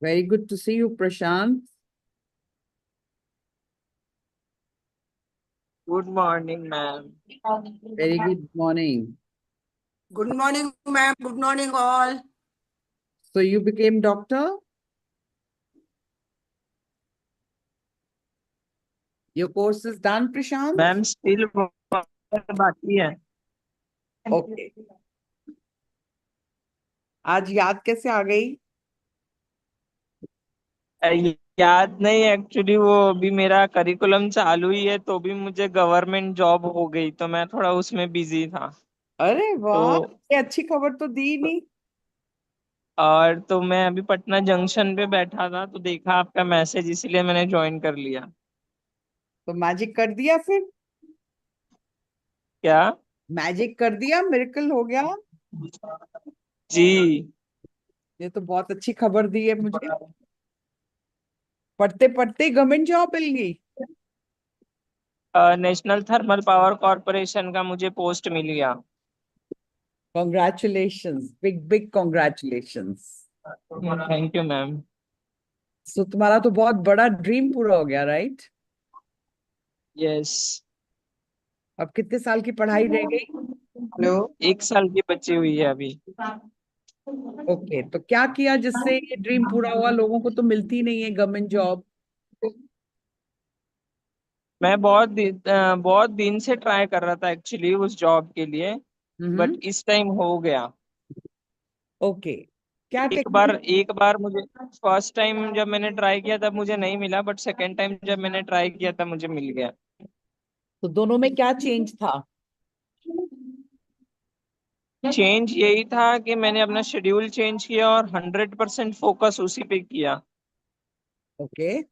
Very good to see you, Prashant. Good morning, ma'am. Very good morning. Good morning, ma'am. Good morning, all. So you became doctor? Your course is done, Prashant? Ma'am still बाकी है। Okay. आज याद कैसे आ गई? याद नहीं, actually वो अभी मेरा करिकुलम चालू ही है, तो भी मुझे गवर्नमेंट जॉब हो गई, तो मैं थोड़ा उसमें बिजी था। अरे वाह, तो ये अच्छी खबर तो दी नहीं। और तो मैं अभी पटना जंक्शन पे बैठा था, तो देखा आपका मैसेज, इसलिए मैंने ज्वाइन कर लिया। तो मैजिक कर दिया फिर? क्या? मैजिक कर दिया, मिरेकल हो गया। जी। ये तो बहुत अच्छी खबर दी है मुझे। पढ़ते पढ़ते गवर्नमेंट जॉब मिल गई। नेशनल थर्मल पावर कॉरपोरेशन का मुझे पोस्ट मिल गया। Congratulations, big big congratulations. Thank you ma'am. So तुम्हारा तो बहुत बड़ा ड्रीम पूरा हो गया, राइट? यस। अब कितने साल की पढ़ाई रह गई? हेलो। 1 साल की बची हुई है अभी। ओके, तो क्या किया जिससे ये ड्रीम पूरा हुआ? लोगों को तो मिलती नहीं है गवर्नमेंट जॉब। मैं बहुत दिन से ट्राई कर रहा था एक्चुअली उस जॉब के लिए, बट हम्म। इस टाइम हो गया। ओके, क्या एक बार टेक्निक? एक बार मुझे फर्स्ट टाइम जब मैंने ट्राई किया तब मुझे नहीं मिला, बट सेकेंड टाइम जब मैंने ट्राई किया तब मुझे मिल गया। तो दोनों में क्या चेंज था? चेंज यही था कि मैंने अपना शेड्यूल चेंज किया और 100% फोकस उसी पे किया। ओके,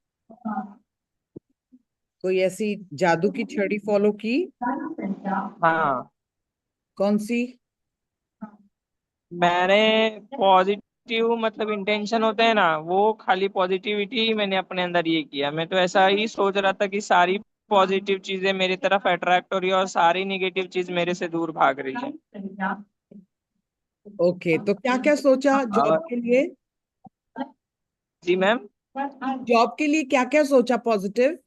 कोई ऐसी जादू की छड़ी फॉलो की? हाँ। कौन सी? मैंने पॉजिटिव, मतलब इंटेंशन होते हैं ना, वो खाली पॉजिटिविटी मैंने अपने अंदर ये किया। मैं तो ऐसा ही सोच रहा था कि सारी पॉजिटिव चीजें मेरी तरफ अट्रैक्ट हो रही है और सारी निगेटिव चीज मेरे से दूर भाग रही है। ओके, तो क्या क्या सोचा जॉब और के लिए? जी मैम। जॉब के लिए क्या क्या सोचा पॉजिटिव?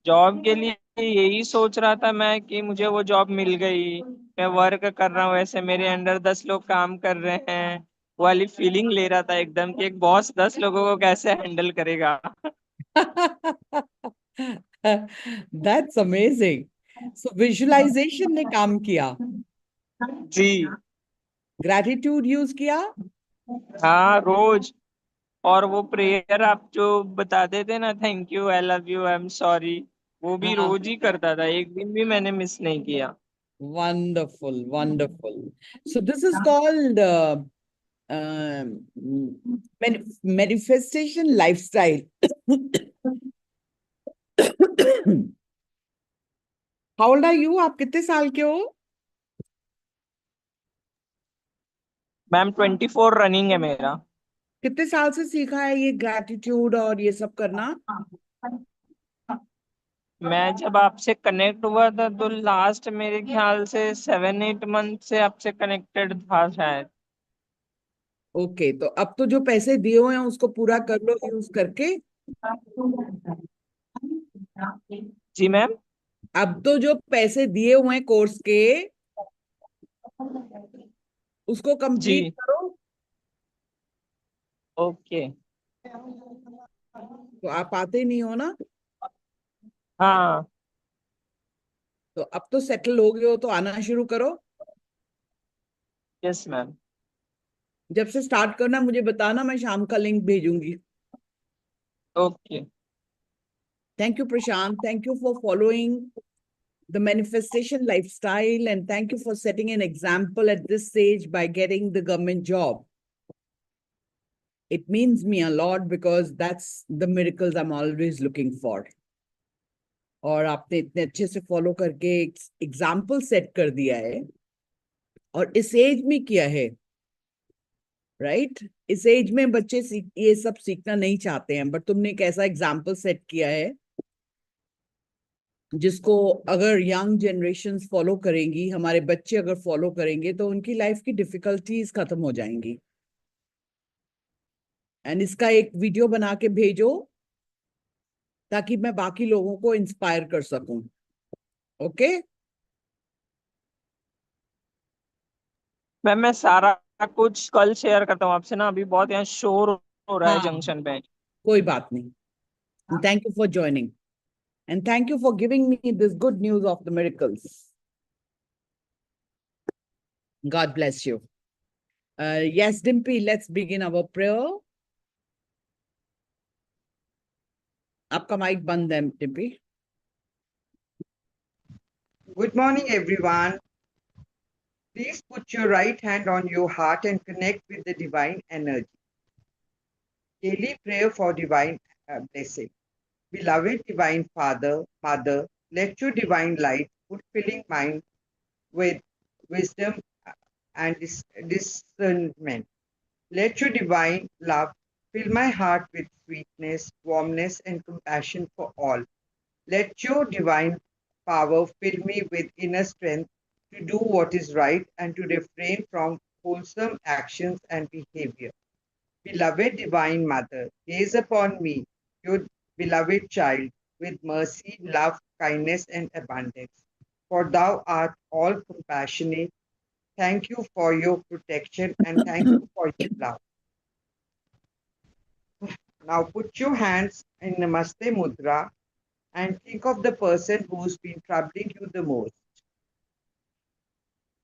जॉब के लिए यही सोच रहा था मैं कि मुझे वो जॉब मिल गई, मैं वर्क कर रहा हूँ, ऐसे मेरे अंडर 10 लोग काम कर रहे हैं। वो वाली फीलिंग ले रहा था एकदम कि एक बॉस 10 लोगों को कैसे हैंडल करेगा। That's amazing. सो विजुअलाइजेशन ने काम किया? जी। ग्रैटिट्यूड यूज किया? हाँ, रोज। और वो प्रेयर आप जो बताते थे ना, thank you, I love you, I am sorry, वो भी हाँ। रोज ही करता था, एक दिन भी मैंने मिस नहीं किया। Wonderful, wonderful. So this is called um, manifestation lifestyle. How old are you? आप कितने साल के हो? मैम 24 रनिंग है मेरा। कितने साल से सीखा है ये ग्रैटिट्यूड और ये सब करना? मैं जब आपसे कनेक्ट हुआ था तो लास्ट मेरे ख्याल से 7-8 मंथ से आपसे कनेक्टेड था शायद। ओके, तो अब तो जो पैसे दिए हुए हैं उसको पूरा कर लो यूज करके। जी मैम। अब तो जो पैसे दिए हुए हैं कोर्स के, उसको कंप्लीट जी। करो। ओके। तो आप आते नहीं हो ना? हाँ। तो अब तो सेटल हो गए हो, तो आना शुरू करो। Yes ma'am. जब से स्टार्ट करना मुझे बताना, मैं शाम का लिंक भेजूंगी। Okay. Thank you, Prashant. Thank you for following the manifestation lifestyle, and thank you for setting an example at this stage by getting the government job. It means me a lot because that's the miracles I'm always looking for. और आपने इतने अच्छे से follow करके example set कर दिया है, और इस एज में किया है, राइट? इस एज में बच्चे ये सब सीखना नहीं चाहते हैं, बट तुमने एक ऐसा एग्जाम्पल सेट किया है जिसको अगर यंग जनरेशन फॉलो करेंगी, हमारे बच्चे अगर फॉलो करेंगे, तो उनकी लाइफ की डिफिकल्टीज खत्म हो जाएंगी। एंड इसका एक वीडियो बना के भेजो ताकि मैं बाकी लोगों को इंस्पायर कर सकूं. ओके? मैम मैं सारा कुछ कल शेयर करता हूँ आपसे ना, अभी बहुत यहाँ शोर हो रहा है हाँ, जंक्शन पे। कोई बात नहीं. Thank you for joining. And thank you for giving me this good news of the miracles. God bless you. Yes, Dimpy, let's begin our prayer. आपका माइक बंद है, Dimpy. Good morning, everyone. Please put your right hand on your heart and connect with the divine energy. Daily prayer for divine blessing. Beloved Divine Father, Mother, let your divine light, fulfilling mind with wisdom and discernment. Let your divine love fill my heart with sweetness, warmness, and compassion for all. Let your divine power fill me with inner strength to do what is right and to refrain from wholesome actions and behavior. Beloved Divine Mother, gaze upon me, your beloved child, with mercy, love, kindness, and abundance. For thou art all compassionate. Thank you for your protection and thank you for your love. Now put your hands in Namaste Mudra and think of the person who's been troubling you the most.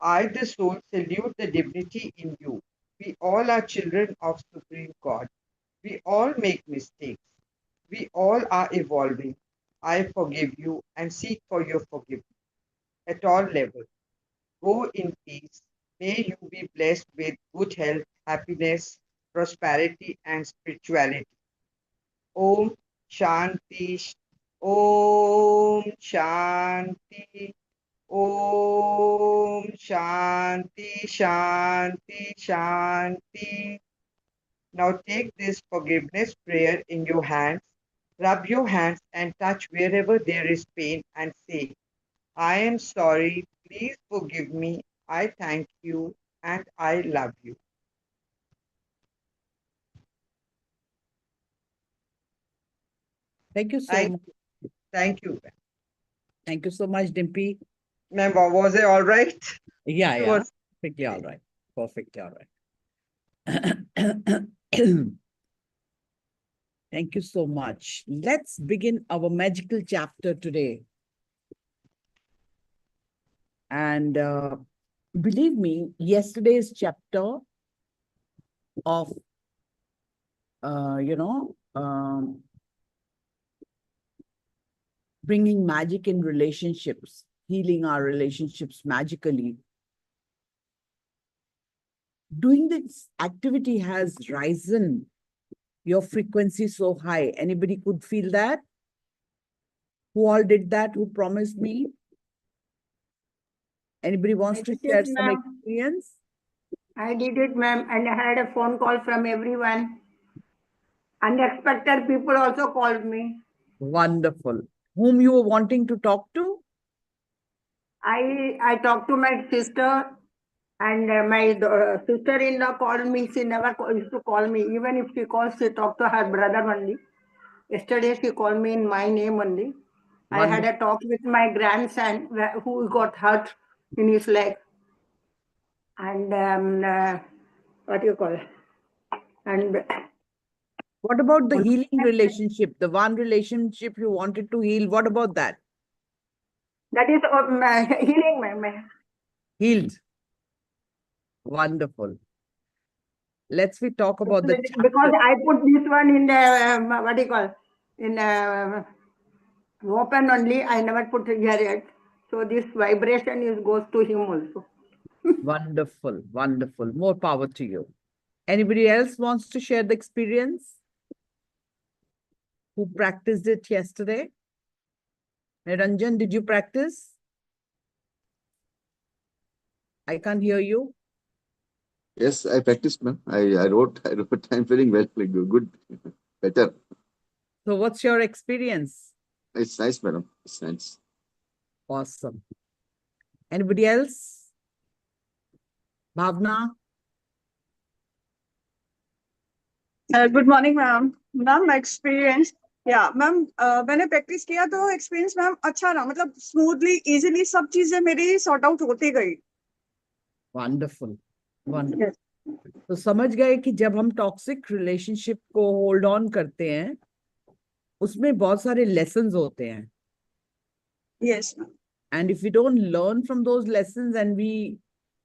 I, the soul, salute the divinity in you. We all are children of Supreme God. We all make mistakes. We all are evolving. I forgive you and seek for your forgiveness at all levels. Go in peace. May you be blessed with good health, happiness, prosperity, and spirituality. Om Shanti. Om Shanti. Om Shanti Shanti Shanti. Now take this forgiveness prayer in your hands. Rub your hands and touch wherever there is pain and say, I am sorry. Please forgive me. I thank you and I love you. Thank you so Thank much. you. Thank you. Thank you so much, Dimpy. Ma'am, was it all right? Yeah, It yeah. was. Perfectly all right. Perfectly all right. Thank you so much. Let's begin our magical chapter today. And believe me, yesterday's chapter of, bringing magic in relationships, healing our relationships magically. Doing this activity has risen your frequency so high. Anybody could feel that? Who all did that? Who promised me? Anybody wants to share some experience? I did it, ma'am, and I had a phone call from everyone. Unexpected people also called me. Wonderful. Whom you were wanting to talk to? I talked to my sister, and my sister-in-law called me. She never used to call me. Even if she calls, she talked to her brother only. Yesterday, she called me in my name only. I had a talk with my grandson who got hurt in his leg. And what do you call it? And What about the healing relationship? The one relationship you wanted to heal, what about that? that is healing, ma'am. Healed. Wonderful. Let's we talk about the chapter. Because I put this one in the what do you call in open only. I never put here yet. So this vibration is goes to him also. Wonderful, wonderful. More power to you. Anybody else wants to share the experience? Who practiced it yesterday? Niranjan, did you practice? I can't hear you. Yes, I practiced, ma'am. I wrote. I'm feeling well, like good, better. So what's your experience? It's nice, madam. It's nice. Awesome. Anybody else? Bhavna? Good morning ma'am. Ma'am experience, या ma'am मैंने practice किया तो experience ma'am अच्छा रहा, मतलब smoothly easily सब चीजें मेरी सॉर्ट आउट होती गई। Wonderful, wonderful. तो समझ गए कि जब हम टॉक्सिक रिलेशनशिप को होल्ड ऑन करते हैं, उसमें बहुत सारे लेसन्स होते हैं। Yes ma'am. And if we don't learn from those lessons and we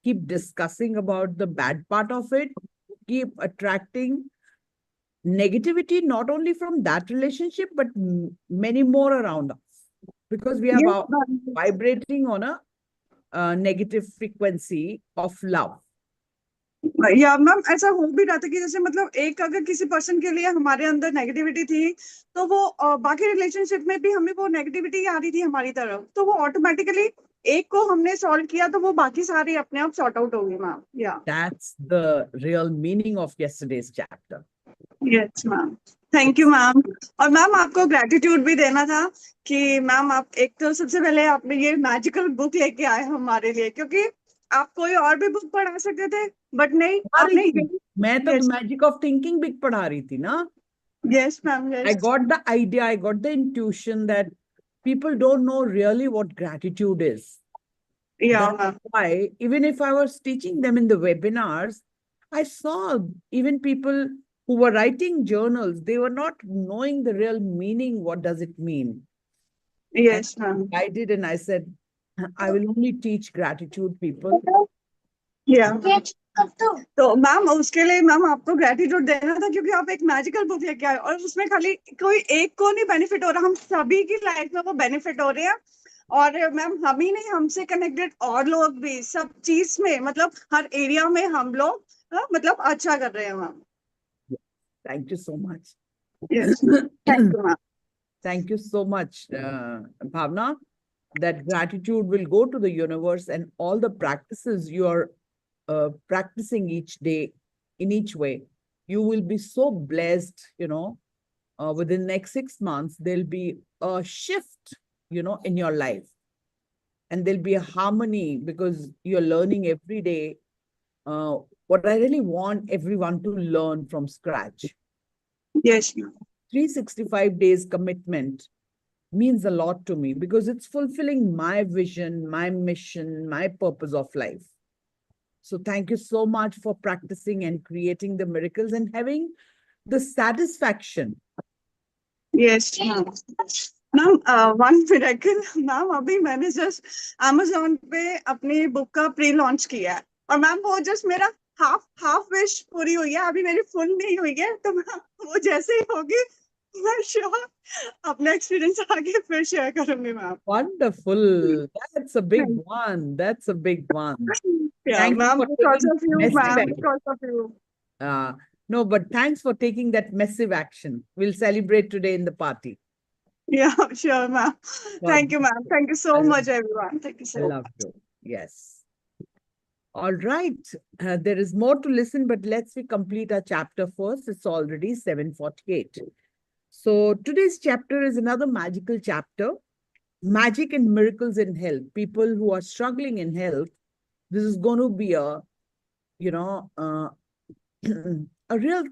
keep discussing about the bad part of it, keep attracting negativity, not only from that relationship, but many more around us, because we are vibrating on a negative frequency of love. या ma'am ऐसा हो भी रहा था कि जैसे मतलब एक अगर किसी पर्सन के लिए हमारे अंदर नेगेटिविटी थी, तो वो बाकी रिलेशनशिप में भी हमें वो नेगेटिविटी आ रही थी हमारी तरफ, तो वो ऑटोमेटिकली एक को हमने सॉल्व किया तो वो बाकी सारी अपने आप सॉर्ट आउट होगी मैम। या That's the real meaning of yesterday's chapter. Yes ma'am, thank you ma'am. और मैम आपको ग्रेटिट्यूड भी देना था कि मैम आप एक तो सबसे पहले आपने ये मैजिकल बुक लेके आए हमारे लिए, क्योंकि आप कोई और भी बुक पढ़ा सकते थे बट नहीं आपने मैं तो मैजिक ऑफ थिंकिंग भी पढ़ा रही थी ना। Yes ma'am. I got the idea, I got the intuition that people don't know really what gratitude is. या That's why, even if I was teaching them in the webinars, I saw even people who were writing journals, they were not knowing the real meaning. What does it mean? Yes ma'am. I did, and I said, I will only teach gratitude people. या तो ma'am उसके लिए ma'am आपको gratitude देना था, क्योंकि आप एक मैजिकल बुक लेके आए और उसमें खाली कोई एक को नहीं बेनिफिट हो रहा, हम सभी की लाइफ में वो बेनिफिट हो रहे हैं। और मैम हम ही नहीं, हमसे कनेक्टेड और लोग भी सब चीज में, मतलब हर एरिया में हम लोग मतलब अच्छा कर रहे हैं ma'am. Thank you so much. Yes, thank you ma'am. Thank you so much, Bhavna. That gratitude will go to the universe, and all the practices you are practicing each day in each way, you will be so blessed, within the next 6 months, there'll be a shift, in your life. And there'll be a harmony because you're learning every day. What I really want everyone to learn from scratch. Yes. 365 days commitment means a lot to me because it's fulfilling my vision, my mission, my purpose of life. So thank you so much for practicing and creating the miracles and having the satisfaction. Yes, ma'am. Ma'am, one miracle, ma'am, अभी मैंने just Amazon पे अपनी book का pre launch किया है और ma'am वो just मेरा हाफ विश पूरी हुई है, अभी मेरी फुल नहीं हुई है, तो मैम वो जैसे ही होगी मैं श्योर अपना एक्सपीरियंस आगे फिर शेयर करूंगी ma'am. Wonderful. That's a big one. That's a big one. Yeah, Thank you ma'am, for because taking of you, massive ma'am, action. because of you. No, but thanks for taking that massive action. We'll celebrate today in the party. Yeah, sure, ma'am. Thank you, ma'am. Thank you so much, everyone. Thank you so much. I love you. Yes. All right. There is more to listen, but let's complete our chapter first. It's already 7:48. So today's chapter is another magical chapter. Magic and miracles in health. People who are struggling in health. This is going to be a real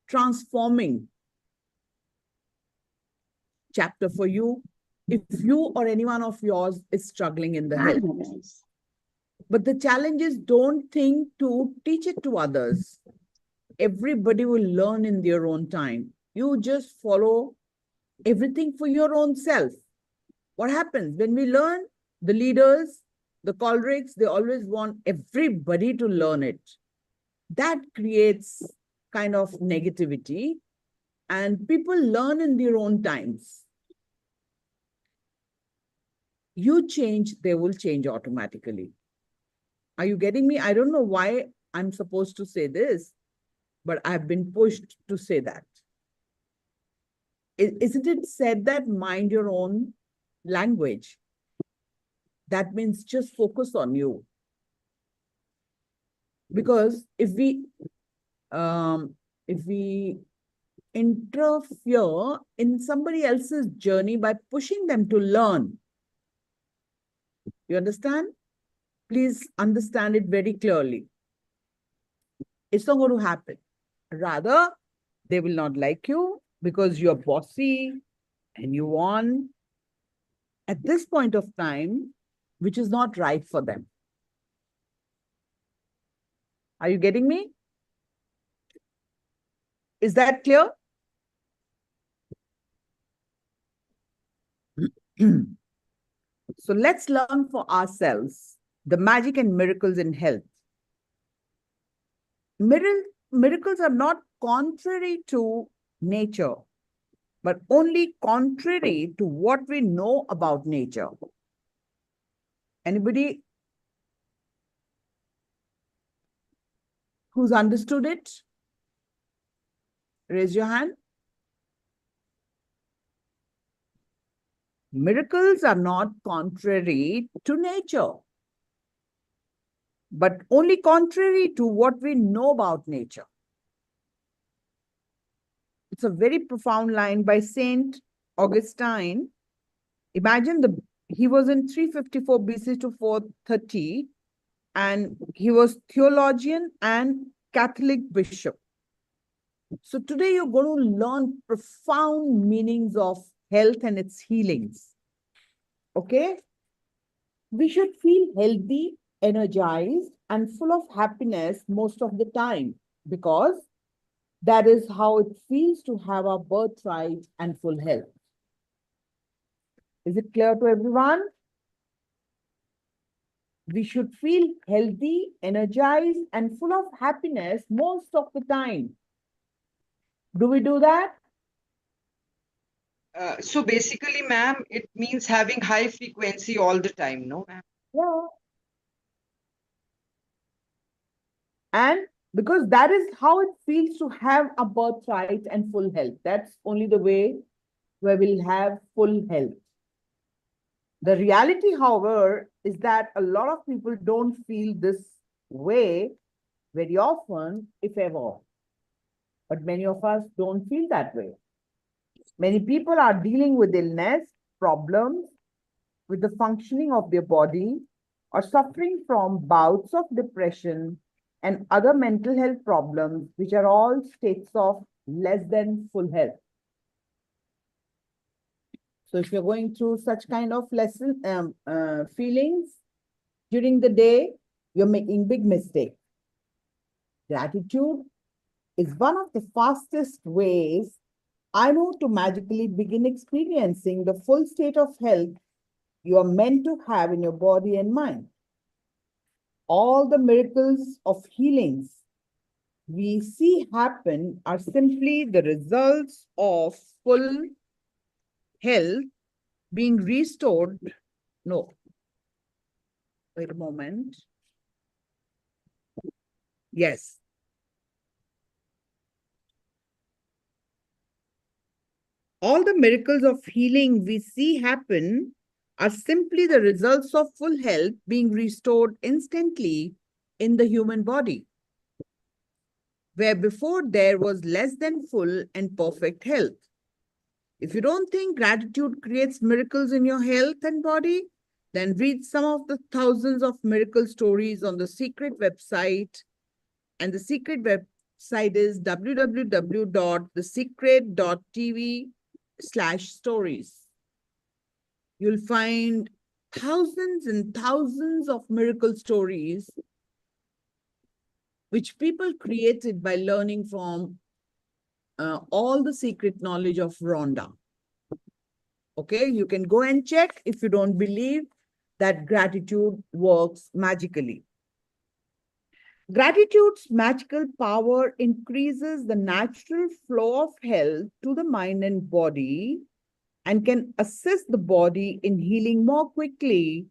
transforming chapter for you if you or anyone of yours is struggling in the health. But the challenge is, don't think to teach it to others. Everybody will learn in their own time. You just follow everything for your own self. What happens when we learn? The leaders, the cholerics, they always want everybody to learn it. That creates kind of negativity, and people learn in their own times. You change, they will change automatically. Are you getting me? I don't know why I'm supposed to say this, but I've been pushed to say that. Isn't it said that mind your own language? That means just focus on you. Because if we interfere in somebody else's journey by pushing them to learn, you understand? Please understand it very clearly. It's not going to happen. Rather, They will not like you because you're bossy and you want at this point of time, which is not right for them. Are you getting me? Is that clear? So let's learn for ourselves the magic and miracles in health. Miracles are not contrary to nature, but only contrary to what we know about nature. Anybody who's understood it? Raise your hand. Miracles are not contrary to nature, but only contrary to what we know about nature. It's a very profound line by Saint Augustine. Imagine he was in 354 BC to 430, and he was theologian and Catholic bishop. So today you're going to learn profound meanings of health and its healings. Okay? We should feel healthy, energized, and full of happiness most of the time, because that is how it feels to have our birthright and full health. Is it clear to everyone? We should feel healthy, energized, and full of happiness most of the time. Do we do that? So basically, ma'am, it means having high frequency all the time, no, ma'am? Yeah. And because that is how it feels to have a birthright and full health. That's only the way where we'll have full health. The reality, however, is that a lot of people don't feel this way very often, if ever. But many of us don't feel that way. Many people are dealing with illness, problems with the functioning of their body, or suffering from bouts of depression and other mental health problems, which are all states of less than full health. So if you're going through such kind of feelings during the day, you're making big mistakes. Gratitude is one of the fastest ways I know to magically begin experiencing the full state of health you are meant to have in your body and mind. All the miracles of healings we see happen are simply the results of full health being restored. No, wait a moment. Yes. All the miracles of healing we see happen are simply the results of full health being restored instantly in the human body, where before there was less than full and perfect health. If you don't think gratitude creates miracles in your health and body, then read some of the thousands of miracle stories on the secret website. And the secret website is www.thesecret.tv/stories. You'll find thousands and thousands of miracle stories which people created by learning from all the secret knowledge of Rhonda. Okay, you can go and check if you don't believe that gratitude works magically. Gratitude's magical power increases the natural flow of health to the mind and body and can assist the body in healing more quickly,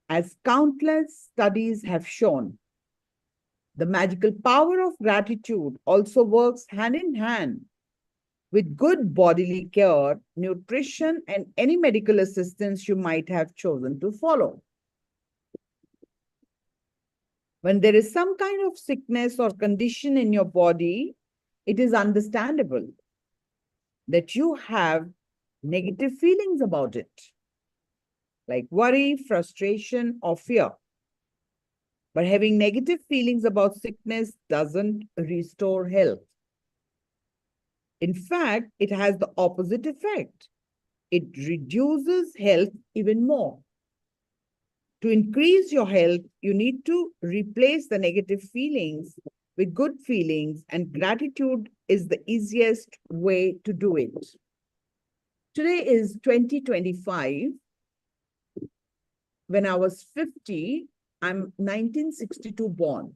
as countless studies have shown. The magical power of gratitude also works hand in hand with good bodily care, nutrition, and any medical assistance you might have chosen to follow. When there is some kind of sickness or condition in your body, it is understandable that you have negative feelings about it, like worry, frustration, or fear. But having negative feelings about sickness doesn't restore health. In fact, it has the opposite effect. It reduces health even more. To increase your health, you need to replace the negative feelings with good feelings, and gratitude is the easiest way to do it. Today is 2025. When I was 50, I'm 1962 born.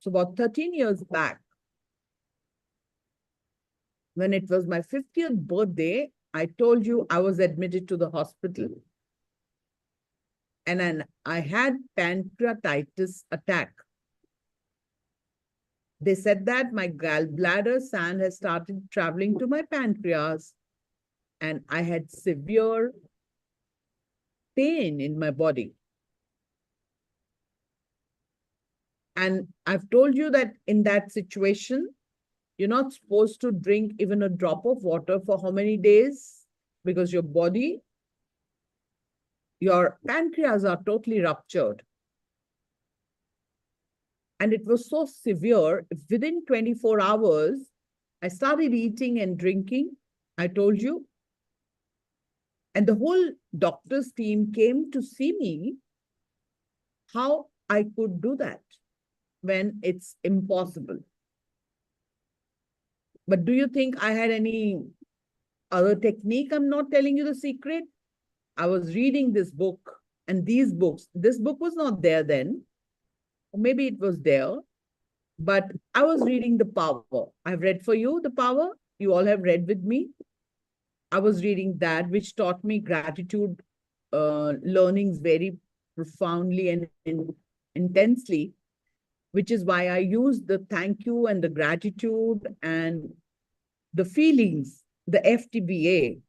So about 13 years back, when it was my 50th birthday, I told you I was admitted to the hospital. And then I had pancreatitis attack. They said that my gallbladder sand has started traveling to my pancreas, and I had severe pain in my body. And I've told you that in that situation, you're not supposed to drink even a drop of water for how many days? Because your body, your pancreas are totally ruptured. And it was so severe, within 24 hours, I started eating and drinking, I told you. And the whole doctor's team came to see me how I could do that when it's impossible. But do you think I had any other technique? I'm not telling you the secret. I was reading this book and these books. This book was not there then. Or maybe it was there. But I was reading The Power. I've read for you The Power. You all have read with me. I was reading that, which taught me gratitude learnings very profoundly and intensely, which is why I use the thank you and the gratitude and the feelings, the FTBA.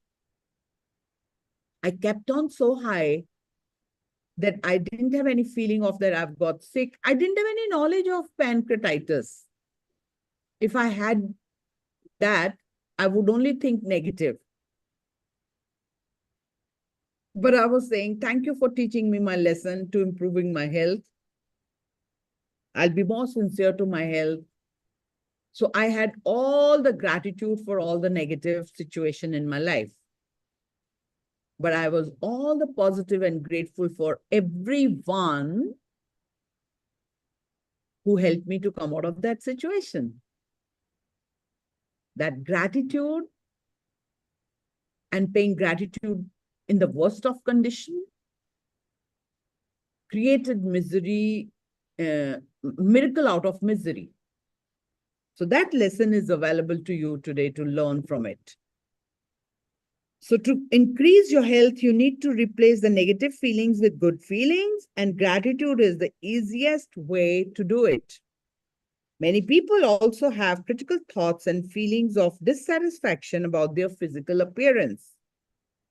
I kept on so high that I didn't have any feeling of that I've got sick. I didn't have any knowledge of pancreatitis. If I had that, I would only think negative. But I was saying, thank you for teaching me my lesson to improving my health. I'll be more sincere to my health. So I had all the gratitude for all the negative situation in my life. But I was all the positive and grateful for everyone who helped me to come out of that situation. That gratitude and paying gratitude in the worst of condition created misery, miracle out of misery. So that lesson is available to you today to learn from it. So to increase your health, you need to replace the negative feelings with good feelings, and gratitude is the easiest way to do it. Many people also have critical thoughts and feelings of dissatisfaction about their physical appearance.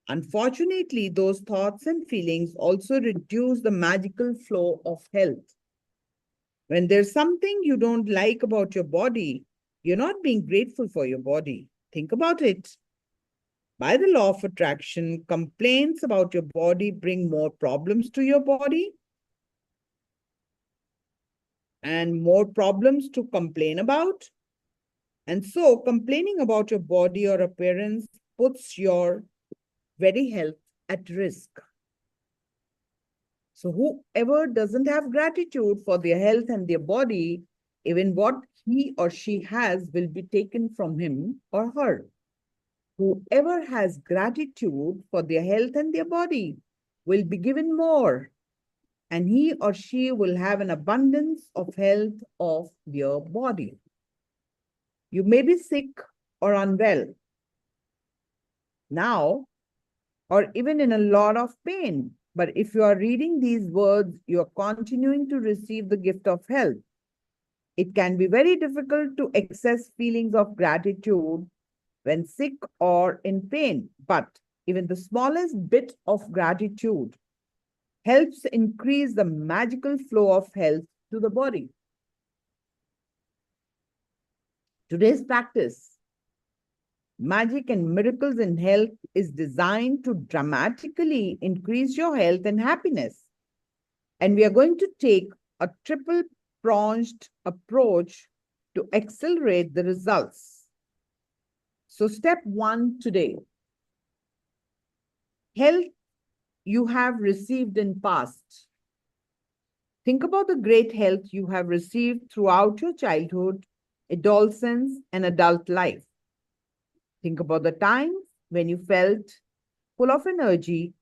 Unfortunately, those thoughts and feelings also reduce the magical flow of health. When there's something you don't like about your body, you're not being grateful for your body. Think about it. By the law of attraction, complaints about your body bring more problems to your body and more problems to complain about. And so complaining about your body or appearance puts your very health at risk. So whoever doesn't have gratitude for their health and their body, even what he or she has will be taken from him or her. Whoever has gratitude for their health and their body will be given more, and he or she will have an abundance of health of their body. You may be sick or unwell now, or even in a lot of pain. But if you are reading these words, you are continuing to receive the gift of health. It can be very difficult to access feelings of gratitude when sick or in pain, but even the smallest bit of gratitude helps increase the magical flow of health to the body. Today's practice, Magic and Miracles in Health, is designed to dramatically increase your health and happiness. And we are going to take a triple-pronged approach to accelerate the results. So step 1 today. Health you have received in past. Think about the great health you have received throughout your childhood, adolescence, and adult life. Think about the times when you felt full of energy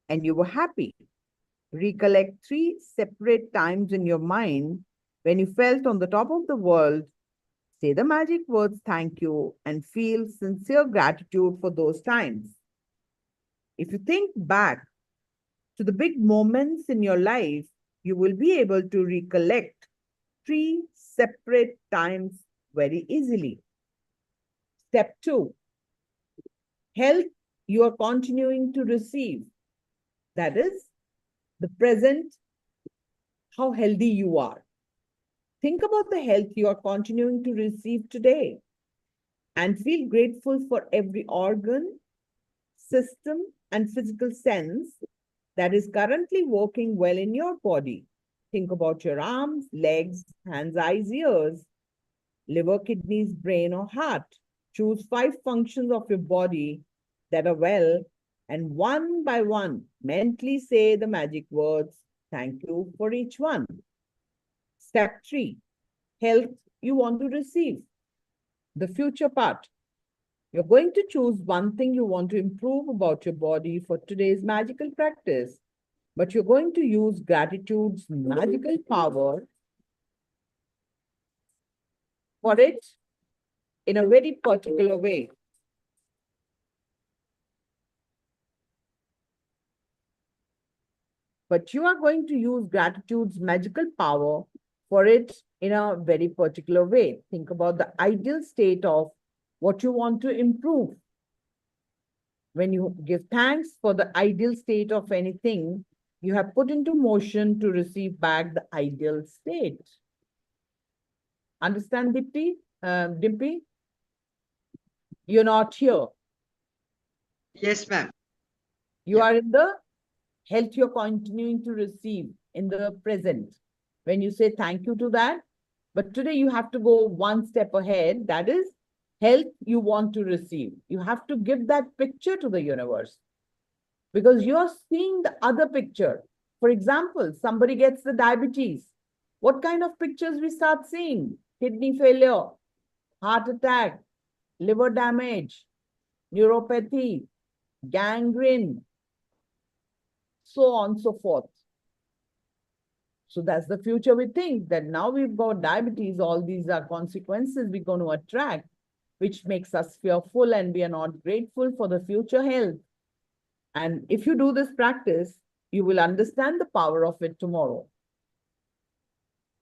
and you were happy. Recollect 3 separate times in your mind when you felt on the top of the world. Say the magic words thank you and feel sincere gratitude for those times. If you think back to the big moments in your life, you will be able to recollect 3 separate times very easily. Step 2, health you are continuing to receive. That is the present, how healthy you are. Think about the health you are continuing to receive today and feel grateful for every organ, system, and physical sense that is currently working well in your body. Think about your arms, legs, hands, eyes, ears, liver, kidneys, brain, or heart. Choose 5 functions of your body that are well, and one by one, mentally say the magic words, thank you for each one. Step 3, health you want to receive. The future part. You're going to choose one thing you want to improve about your body for today's magical practice, but you're going to use gratitude's magical power for it in a very particular way. But you are going to use gratitude's magical power for it in a very particular way. Think about the ideal state of what you want to improve. When you give thanks for the ideal state of anything, you have put into motion to receive back the ideal state. Understand, Dimpy? Dimpy? You're not here. Yes, ma'am. You Yeah. are in the health you're continuing to receive in the present. When you say thank you to that, but today you have to go one step ahead. That is health you want to receive. You have to give that picture to the universe because you're seeing the other picture. For example, somebody gets the diabetes. What kind of pictures we start seeing? Kidney failure, heart attack, liver damage, neuropathy, gangrene, so on and so forth. So that's the future we think that now we've got diabetes, all these are consequences we're going to attract, which makes us fearful and we are not grateful for the future health. And if you do this practice, you will understand the power of it tomorrow.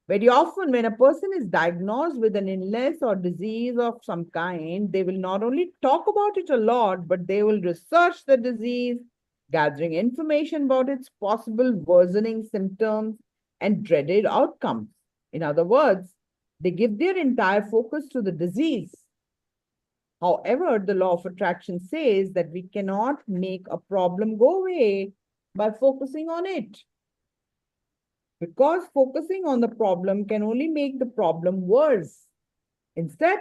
Very often when a person is diagnosed with an illness or disease of some kind, they will not only talk about it a lot, but they will research the disease, gathering information about its possible worsening symptoms and dreaded outcomes. In other words, they give their entire focus to the disease. However, the law of attraction says that we cannot make a problem go away by focusing on it. Because focusing on the problem can only make the problem worse. Instead,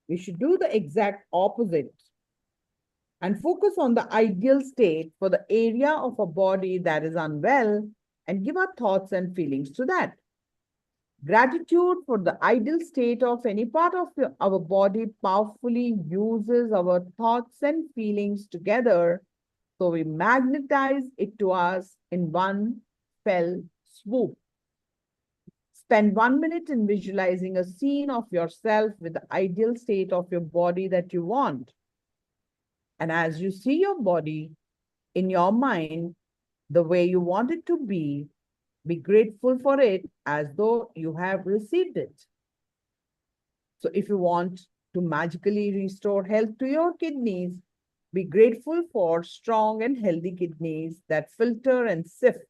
we should do the exact opposite and focus on the ideal state for the area of a body that is unwell and give our thoughts and feelings to that. Gratitude for the ideal state of any part of our body powerfully uses our thoughts and feelings together, so we magnetize it to us in one fell swoop. Spend 1 minute in visualizing a scene of yourself with the ideal state of your body that you want. And as you see your body in your mind, the way you want it to be grateful for it as though you have received it. So if you want to magically restore health to your kidneys, be grateful for strong and healthy kidneys that filter and sift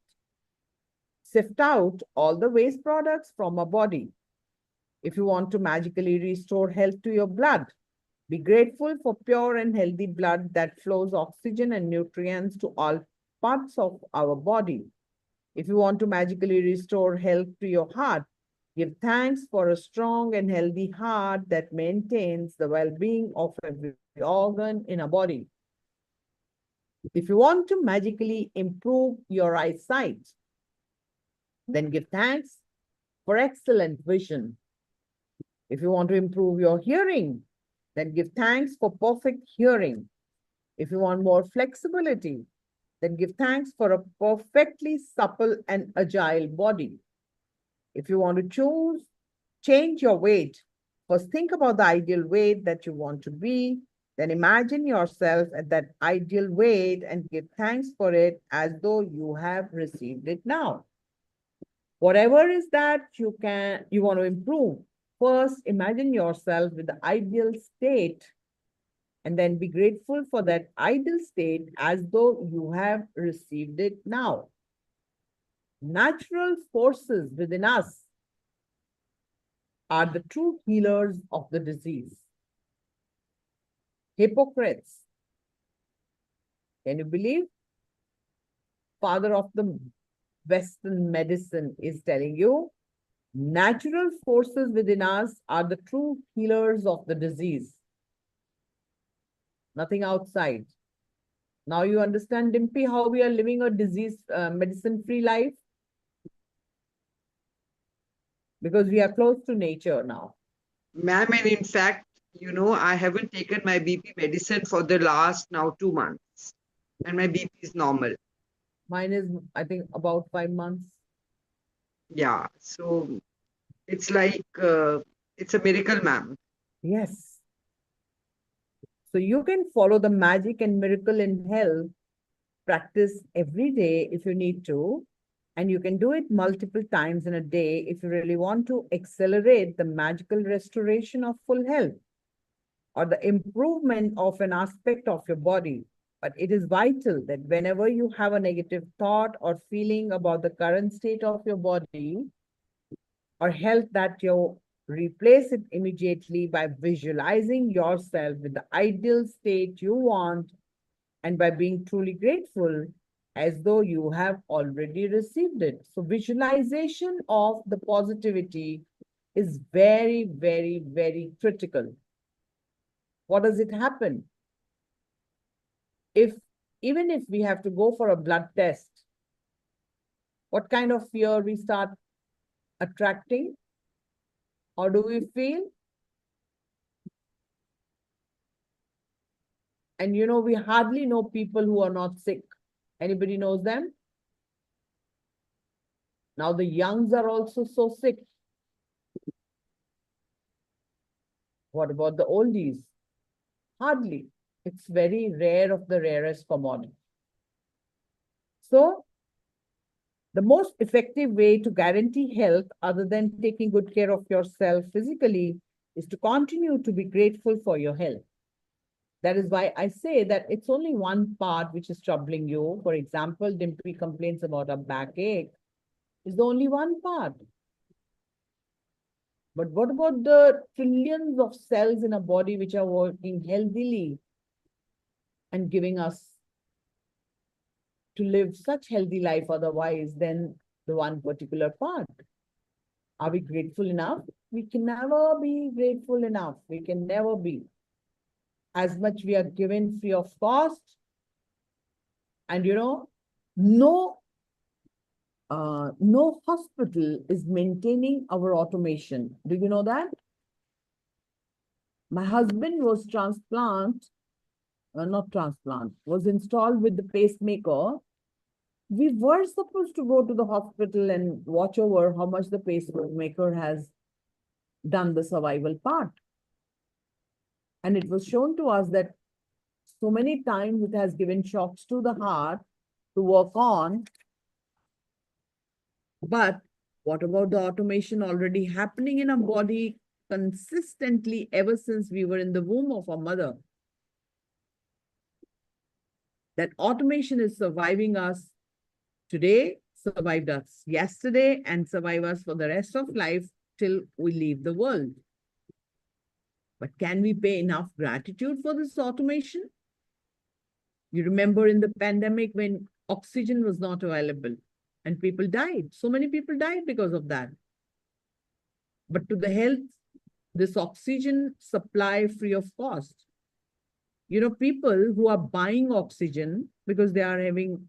out all the waste products from our body. If you want to magically restore health to your blood, be grateful for pure and healthy blood that flows oxygen and nutrients to all parts of our body. If you want to magically restore health to your heart, Give thanks for a strong and healthy heart that maintains the well-being of every organ in a body. If you want to magically improve your eyesight, then give thanks for excellent vision. If you want to improve your hearing, then give thanks for perfect hearing. If you want more flexibility, then give thanks for a perfectly supple and agile body. If you want to change your weight, first think about the ideal weight that you want to be, then imagine yourself at that ideal weight and give thanks for it as though you have received it now. Whatever is that you want to improve, first imagine yourself with the ideal state and then be grateful for that ideal state as though you have received it now. Natural forces within us are the true healers of the disease. Hippocrates, can you believe? Father of the Western medicine is telling you, natural forces within us are the true healers of the disease. Nothing outside. Now you understand, Dimpy, how we are living a disease medicine-free life? Because we are close to nature now. Ma'am, and in fact, you know, I haven't taken my BP medicine for the last now 2 months, and my BP is normal. Mine is, I think, about 5 months. Yeah, so it's like, it's a miracle, ma'am. Yes. So you can follow the magic and miracle in health, practice every day if you need to, and you can do it multiple times in a day if you really want to accelerate the magical restoration of full health or the improvement of an aspect of your body. But it is vital that whenever you have a negative thought or feeling about the current state of your body or health, that you replace it immediately by visualizing yourself with the ideal state you want and by being truly grateful as though you have already received it. So visualization of the positivity is very, very, very critical. What does it happen? Even if we have to go for a blood test, what kind of fear we start attracting? Or do we feel? And you know, we hardly know people who are not sick. Anybody knows them? Now the youngs are also so sick. What about the oldies? Hardly. It's very rare of the rarest commodity. So the most effective way to guarantee health, other than taking good care of yourself physically, is to continue to be grateful for your health. That is why I say that it's only one part which is troubling you. For example, Dimpy complains about a backache. It's the only one part. But what about the trillions of cells in a body which are working healthily and giving us to live such healthy life otherwise than the one particular part? Are we grateful enough? We can never be grateful enough. We can never be. As much we are given free of cost. And you know, no hospital is maintaining our automation. Do you know that? My husband was was installed with the pacemaker. We were supposed to go to the hospital and watch over how much the pacemaker has done the survival part. And it was shown to us that so many times it has given shocks to the heart to work on. But what about the automation already happening in our body consistently ever since we were in the womb of our mother? That automation is surviving us today, survived us yesterday, and survive us for the rest of life till we leave the world. But can we pay enough gratitude for this automation? You remember in the pandemic when oxygen was not available and people died. So many people died because of that. but to the health, this oxygen supply free of cost. You know, people who are buying oxygen because they are having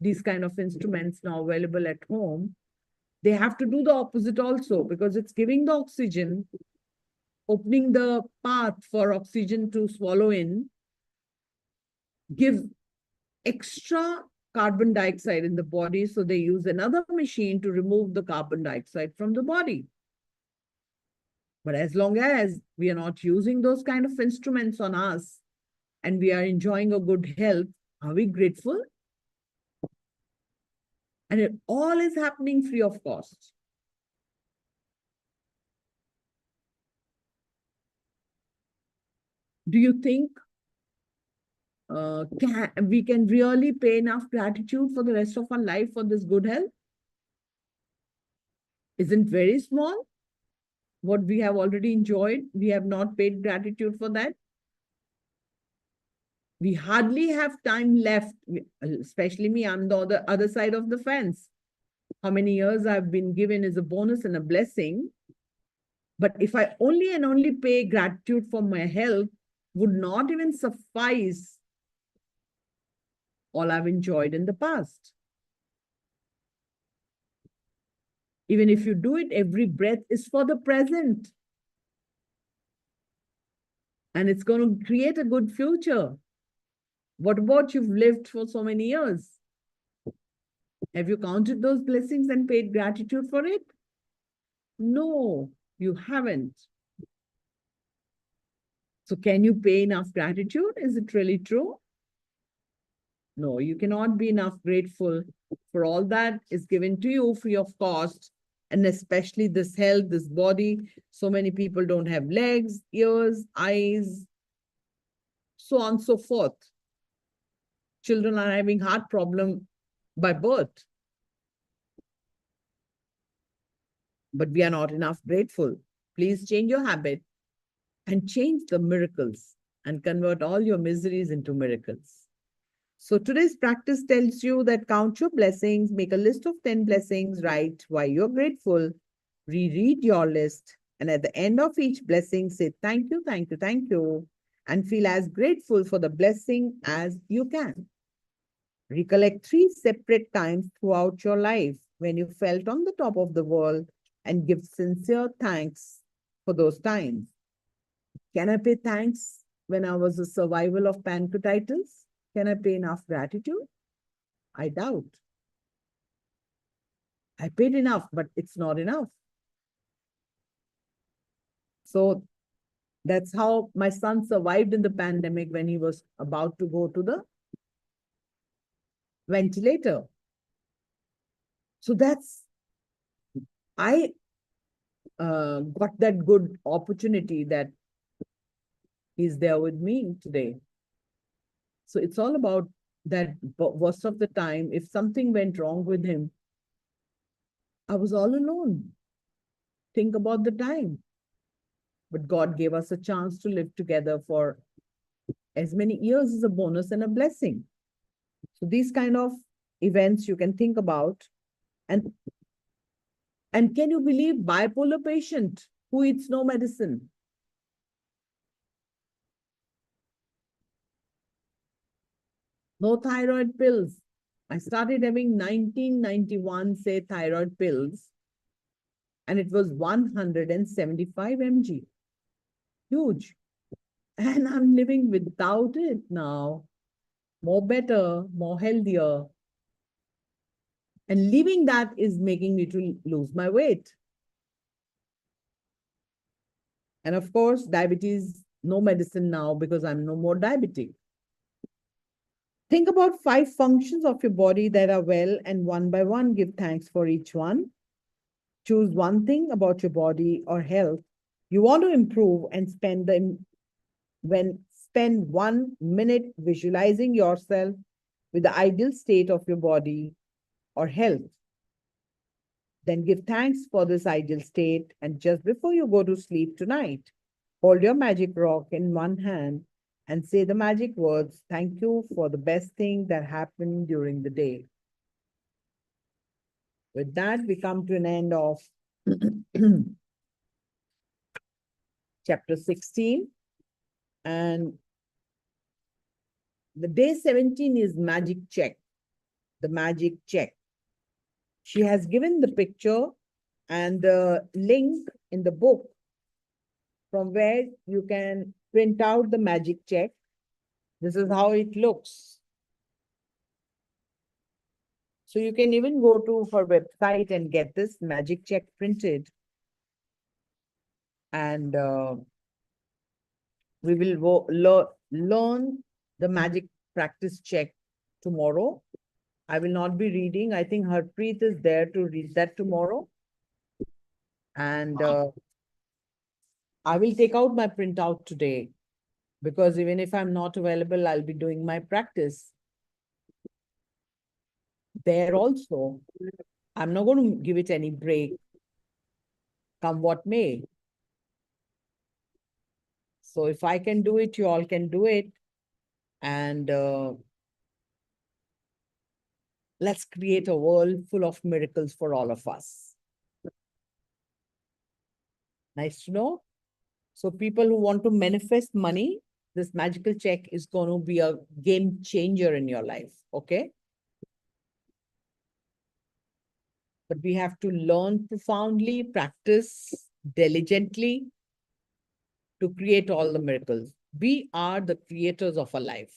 these kind of instruments now available at home, they have to do the opposite also, because it's giving the oxygen, opening the path for oxygen to swallow in, give extra carbon dioxide in the body. So they use another machine to remove the carbon dioxide from the body. But as long as we are not using those kind of instruments on us and we are enjoying a good health, are we grateful? And it all is happening free of cost. Do you think we can really pay enough gratitude for the rest of our life for this good health? Isn't very small what we have already enjoyed. We have not paid gratitude for that. We hardly have time left, especially me. I'm the other side of the fence. How many years I've been given is a bonus and a blessing. But if I only pay gratitude for my health, would not even suffice all I've enjoyed in the past. Even if you do it, every breath is for the present. And it's going to create a good future. What about you've lived for so many years? Have you counted those blessings and paid gratitude for it? No, you haven't. So can you pay enough gratitude? Is it really true? No, you cannot be enough grateful for all that is given to you free of cost, and especially this health, this body. So many people don't have legs, ears, eyes, so on and so forth. Children are having heart problem by birth. But we are not enough grateful. Please change your habit and change the miracles and convert all your miseries into miracles. So today's practice tells you that count your blessings, make a list of 10 blessings, write why you're grateful, reread your list, and at the end of each blessing, say thank you, thank you, thank you, and feel as grateful for the blessing as you can. Recollect 3 separate times throughout your life when you felt on the top of the world and give sincere thanks for those times. Can I pay thanks when I was a survival of pancreatitis? Can I pay enough gratitude? I doubt. I paid enough, but it's not enough. So that's how my son survived in the pandemic when he was about to go to the ventilator. So I got that good opportunity that he's there with me today. So it's all about that most of the time, if something went wrong with him, I was all alone. Think about the time. But God gave us a chance to live together for as many years as a bonus and a blessing. So these kind of events you can think about. And can you believe bipolar patient who eats no medicine? No thyroid pills. I started having 1991, say, thyroid pills, and it was 175 mg. Huge. And I'm living without it now. More better, more healthier. And leaving that is making me to lose my weight. And of course, diabetes, no medicine now because I'm no more diabetic. Think about 5 functions of your body that are well, and one by one, give thanks for each one. Choose one thing about your body or health you want to improve and spend 1 minute visualizing yourself with the ideal state of your body or health. Then give thanks for this ideal state, and just before you go to sleep tonight, hold your magic rock in one hand and say the magic words, thank you for the best thing that happened during the day. With that, we come to an end of chapter 16. And the day 17 is magic check, the magic check. She has given the picture and the link in the book from where you can print out the magic check. This is how it looks. So you can even go to her website and get this magic check printed. And we will learn the magic practice check tomorrow. I will not be reading. I think Harpreet is there to read that tomorrow. And I will take out my printout today, because even if I'm not available, I'll be doing my practice there also. I'm not going to give it any break, come what may. So if I can do it, you all can do it. And let's create a world full of miracles for all of us. Nice to know. So people who want to manifest money, this magical check is going to be a game changer in your life. Okay. But we have to learn profoundly, practice diligently to create all the miracles. We are the creators of our life.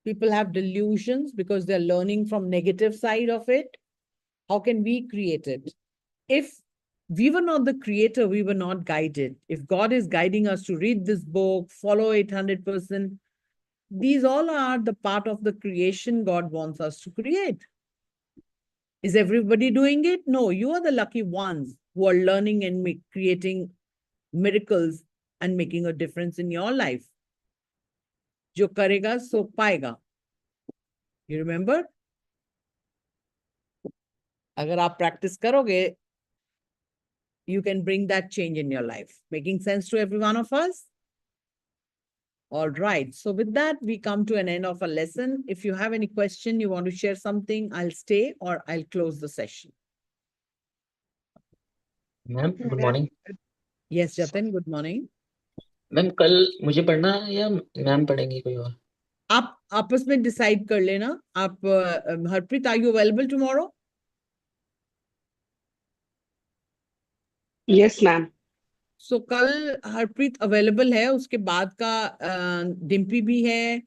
People have delusions because they're learning from negative side of it. How can we create it? If we were not the creator, we were not guided. If God is guiding us to read this book, follow it 100%, these all are the part of the creation God wants us to create. Is everybody doing it? No, you are the lucky ones who are learning and creating miracles and making a difference in your life. Jo karega, so paega. You remember? Agar aap practice karoge, you can bring that change in your life. Making sense to every one of us? All right. So with that, we come to an end of our lesson. If you have any question, you want to share something, I'll stay or I'll close the session. Ma'am good morning Yes, Jatin, good morning. Ma'am कल मुझे पढ़ना है या ma'am पढ़ेंगी कोई और आप आपस में डिसाइड कर लेना. आप Harpreet, are you available tomorrow? Yes ma'am. So कल हरप्रीत अवेलेबल है. उसके बाद का डिम्पी भी है,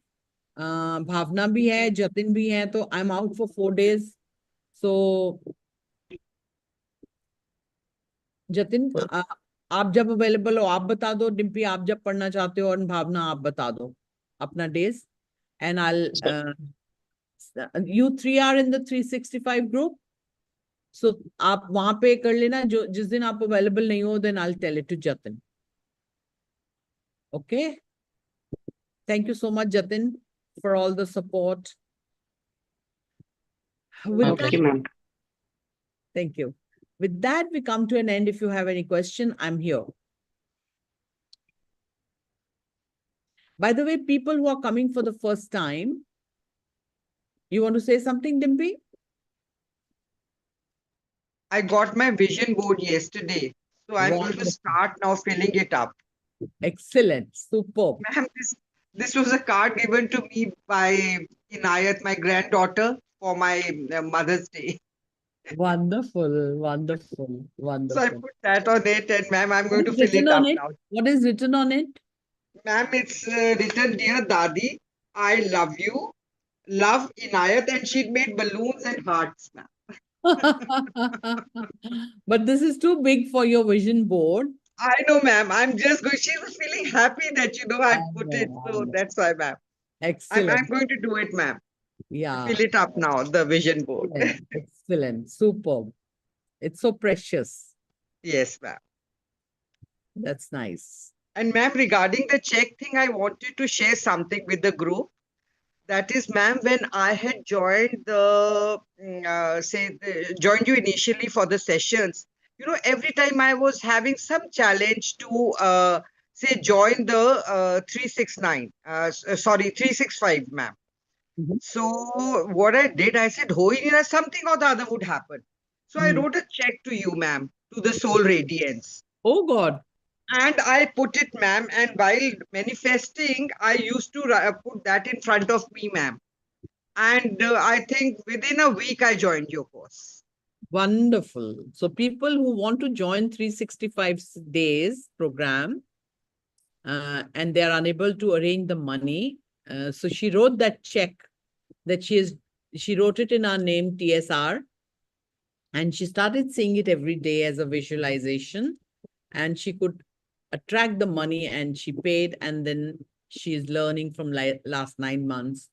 भावना भी है, जतिन भी है. तो I am out for 4 days. सो जतिन, आप जब अवेलेबल हो आप बता दो. डिम्पी, आप जब पढ़ना चाहते हो. और भावना, आप बता दो अपना days. And I you 3 are in the 365 group. So आप वहां पे कर लेना. जो जिस दिन आप अवेलेबल नहीं हो, then I'll tell it to Jatin. Okay. Thank you so much, Jatin, for all the support. With Okay, that, ma'am. thank you. With that, we come to an end. If you have any question, I'm here. By the way, people who are coming for the first time, you want to say something, Dimpy? I got my vision board yesterday, so I'm going to Wonderful. start now filling it up. Excellent. Superb. Ma'am, this was a card given to me by Inayat, my granddaughter, for my Mother's Day. Wonderful, wonderful, So I wonderful. put that on it, and ma'am, I'm going What to is fill it written up on it? now. What is written on it? Ma'am, it's written, Dear Dadi, I love you. Love Inayat, and she'd made balloons and hearts, ma'am. But this is too big for your vision board. I know, ma'am. I'm just going. She was feeling happy that I put it, I so know. that's why, ma'am. I'm Excellent. going to do it, ma'am. Yeah. Fill it up now, the vision board. Excellent. Excellent. Superb. It's so precious. Yes, ma'am. That's nice. And ma'am, regarding the check thing, I wanted to share something with the group. That is, ma'am, when I had joined joined you initially for the sessions, every time I was having some challenge to, join the 369, 365, ma'am. Mhm. So what I did, I said, something or the other would happen. So I wrote a check to you, ma'am, to the Soul Radiance. Oh God. And I put it, ma'am, and while manifesting, I used to put that in front of me, ma'am. And I think within a week, I joined your course. Wonderful. So people who want to join 365 days program and they're unable to arrange the money. So she wrote that check that she wrote it in our name, TSR, and she started seeing it every day as a visualization, and she could attract the money, and she paid, and then she is learning from last 9 months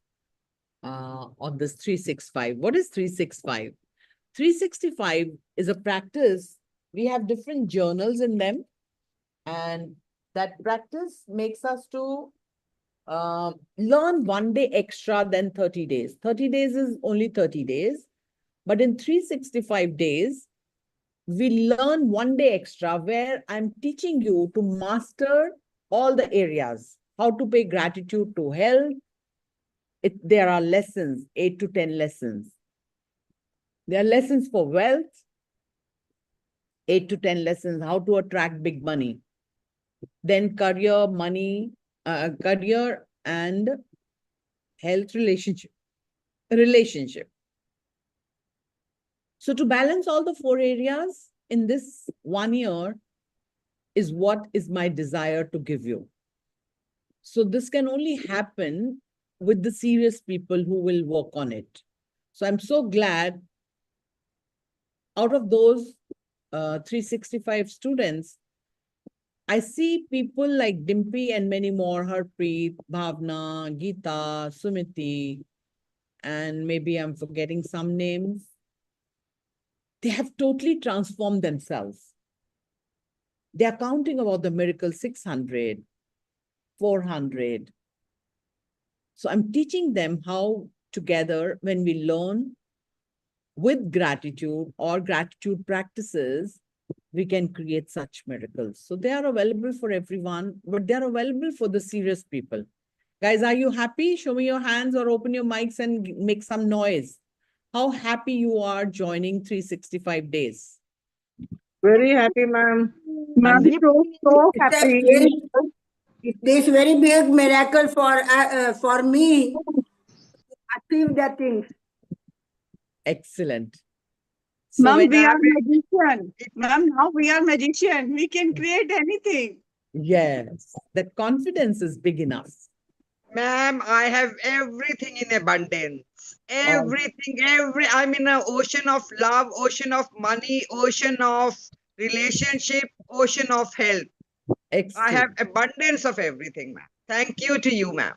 on this 365. What is 365? 365 is a practice. We have different journals in them, and that practice makes us to learn 1 day extra than 30 days. 30 days is only 30 days, but in 365 days, we learn 1 day extra where I'm teaching you to master all the areas, how to pay gratitude to health. There are lessons, 8 to 10 lessons. There are lessons for wealth, 8 to 10 lessons, how to attract big money. Then career, money, career and health relationship. So to balance all the 4 areas in this 1 year is what is my desire to give you. So this can only happen with the serious people who will work on it. So I'm so glad out of those 365 students, I see people like Dimpy and many more, Harpreet, Bhavna, Geeta, Sumiti, and maybe I'm forgetting some names. They have totally transformed themselves. They are counting about the miracle 600, 400. So I'm teaching them how together, when we learn with gratitude or gratitude practices, we can create such miracles. So they are available for everyone, but they are available for the serious people. Guys, are you happy? Show me your hands or open your mics and make some noise. How happy you are joining 365 days. Very happy, ma'am. Ma'am, And so happy. This very big miracle for me to achieve the things. excellent. So Ma'am, when we are magician. Ma'am, now we are magician. We can create anything. yes, that confidence is big enough. Ma'am, I have everything in abundance. Oh, Everything, I'm in an ocean of love, ocean of money, ocean of relationship, ocean of health. I have excellent. abundance of everything, ma'am. Thank you to you, ma'am.